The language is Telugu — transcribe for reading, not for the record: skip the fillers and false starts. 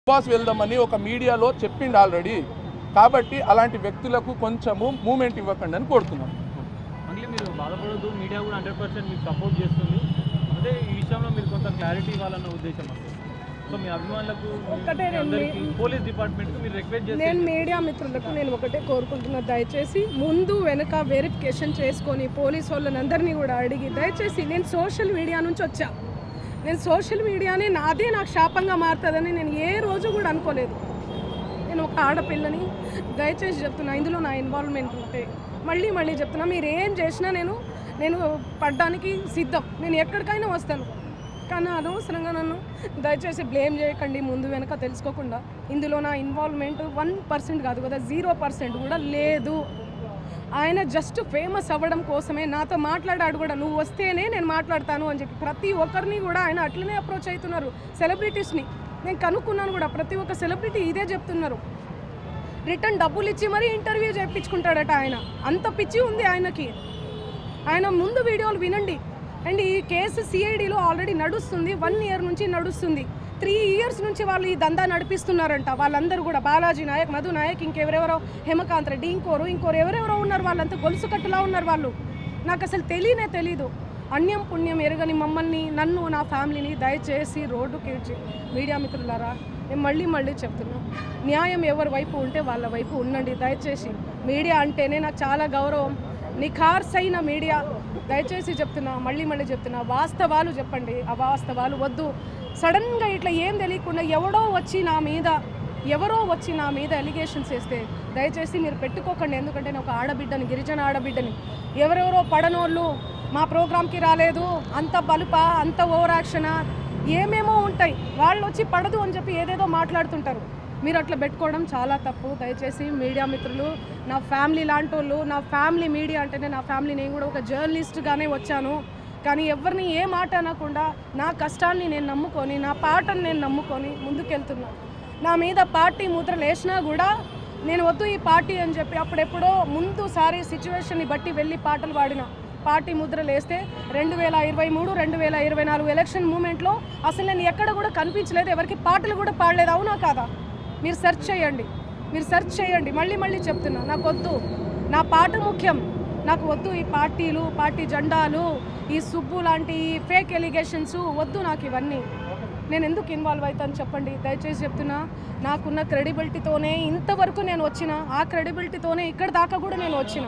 బాస్ వెళ్దామని ఒక మీడియాలో చెప్పిండు ఆల్రెడీ. కాబట్టి అలాంటి వ్యక్తులకు కొంచెము మూమెంట్ ఇవ్వకండి అని కోరుతున్నాం. అంటే మీరు బాధపడద్దు, మీడియా కూడా 100% మీకు సపోర్ట్ చేస్తుంది. అంటే ఈ విషయంలో మీరు కొంత క్లారిటీ ఇవ్వాలన్న ఉద్దేశం అంతే. సో మీ అభిమానులకు పోలీస్ డిపార్ట్మెంట్కి మీరు రిక్వెస్ట్ చేస్తే, నేను మీడియా మిత్రులకు నేను ఒకటే కోరుకుంటున్నా, దయచేసి ముందు వెనుక వెరిఫికేషన్ చేసుకొని పోలీస్ వాళ్ళని అందరినీ కూడా అడిగి, దయచేసి నేను సోషల్ మీడియా నుంచి వచ్చా, నేను సోషల్ మీడియానే నాదే నాకు శాపంగా మారుతుందని నేను ఏ రోజు కూడా అనుకోలేదు. నేను ఒక ఆడపిల్లని, దయచేసి చెప్తున్నా, ఇందులో నా ఇన్వాల్వ్మెంట్ ఉంటే మళ్ళీ చెప్తున్నా, మీరు ఏం చేసినా నేను పడ్డానికి సిద్ధం, నేను ఎక్కడికైనా వస్తాను. కానీ అనవసరంగా నన్ను దయచేసి బ్లేమ్ చేయకండి ముందు వెనక తెలుసుకోకుండా. ఇందులో నా ఇన్వాల్వ్మెంట్ 1% కాదు కదా, 0% కూడా లేదు. ఆయన జస్ట్ ఫేమస్ అవ్వడం కోసమే నాతో మాట్లాడాడు కూడా, నువ్వు వస్తేనే నేను మాట్లాడతాను అని చెప్పి. ప్రతి ఒక్కరిని కూడా ఆయన అట్లనే అప్రోచ్ అవుతున్నారు. సెలబ్రిటీస్ని నేను కనుక్కున్నాను కూడా, ప్రతి ఒక్క సెలబ్రిటీ ఇదే చెప్తున్నారు. రిటర్న్ డబ్బులు ఇచ్చి మరీ ఇంటర్వ్యూ చేయించుకుంటాడట ఆయన, అంత పిచ్చి ఉంది ఆయనకి. ఆయన ముందు వీడియోలు వినండి. అండ్ ఈ కేసు సిఐడిలో ఆల్రెడీ నడుస్తుంది, 1 year నుంచి నడుస్తుంది. 3 years నుంచి వాళ్ళు ఈ దందా నడిపిస్తున్నారంట. వాళ్ళందరూ కూడా బాలాజీ నాయక్, మధు నాయక్, ఇంకెవరెవరో, హేమకాంత్ రెడ్డి, ఇంకోరు ఎవరెవరో ఉన్నారు. వాళ్ళంతా గొలుసు కట్టులా ఉన్నారు వాళ్ళు. నాకు అసలు తెలీదు. అన్యం పుణ్యం ఎరగని మమ్మల్ని, నన్ను, నా ఫ్యామిలీని దయచేసి రోడ్డుకి ఇచ్చి, మీడియా మిత్రులారా నేను మళ్ళీ చెప్తున్నా, న్యాయం ఎవరి వైపు ఉంటే వాళ్ళ వైపు ఉండండి. దయచేసి మీడియా అంటేనే నాకు చాలా గౌరవం, నిఖార్సైన మీడియా. దయచేసి చెప్తున్నా, మళ్ళీ చెప్తున్నా, వాస్తవాలు చెప్పండి, అవాస్తవాలు వద్దు. సడన్గా ఇట్లా ఏం తెలియకుండా ఎవరో వచ్చి నా మీద ఎలిగేషన్స్ వేస్తే దయచేసి మీరు పెట్టుకోకండి. ఎందుకంటే నేను ఒక ఆడబిడ్డని, గిరిజన ఆడబిడ్డని. ఎవరెవరో పడనోళ్ళు మా ప్రోగ్రామ్కి రాలేదు, అంత బలుపా, అంత ఓవర్ యాక్షనా, ఏమేమో ఉంటాయి. వాళ్ళు వచ్చి పడదు అని చెప్పి ఏదేదో మాట్లాడుతుంటారు. మీరు అట్లా పెట్టుకోవడం చాలా తప్పు. దయచేసి మీడియా మిత్రులు, నా ఫ్యామిలీ లాంటి వాళ్ళు, నా ఫ్యామిలీ మీడియా అంటేనే నా ఫ్యామిలీ, నేను కూడా ఒక జర్నలిస్ట్గానే వచ్చాను. కానీ ఎవరిని ఏ మాట అనకుండా నా కష్టాన్ని నేను నమ్ముకొని, నా పాటను నేను నమ్ముకొని ముందుకెళ్తున్నాను. నా మీద పార్టీ ముద్రలు వేసినా కూడా నేను వద్దు ఈ పార్టీ అని చెప్పి అప్పుడెప్పుడో ముందుసారి సిచ్యువేషన్ని బట్టి వెళ్ళి పాటలు పాడిన. పార్టీ ముద్రలు వేస్తే 2023, 2024 ఎలక్షన్ మూమెంట్లో అసలు నేను ఎక్కడ కూడా కనిపించలేదు, ఎవరికి పాటలు కూడా పాడలేదు. అవునా కాదా? మీరు సెర్చ్ చేయండి. మళ్ళీ చెప్తున్నా, నాకు వద్దు, నా పాట ముఖ్యం. నాకు వద్దు ఈ పార్టీలు, పార్టీ జెండాలు, ఈ సుబ్బు లాంటి ఫేక్ ఎలిగేషన్స్ వద్దు నాకు ఇవన్నీ. నేను ఎందుకు ఇన్వాల్వ్ అవుతాను చెప్పండి. దయచేసి చెప్తున్నా, నాకున్న క్రెడిబిలిటీతోనే ఇంతవరకు నేను వచ్చిన, ఆ క్రెడిబిలిటీతోనే ఇక్కడ దాకా కూడా నేను వచ్చిన.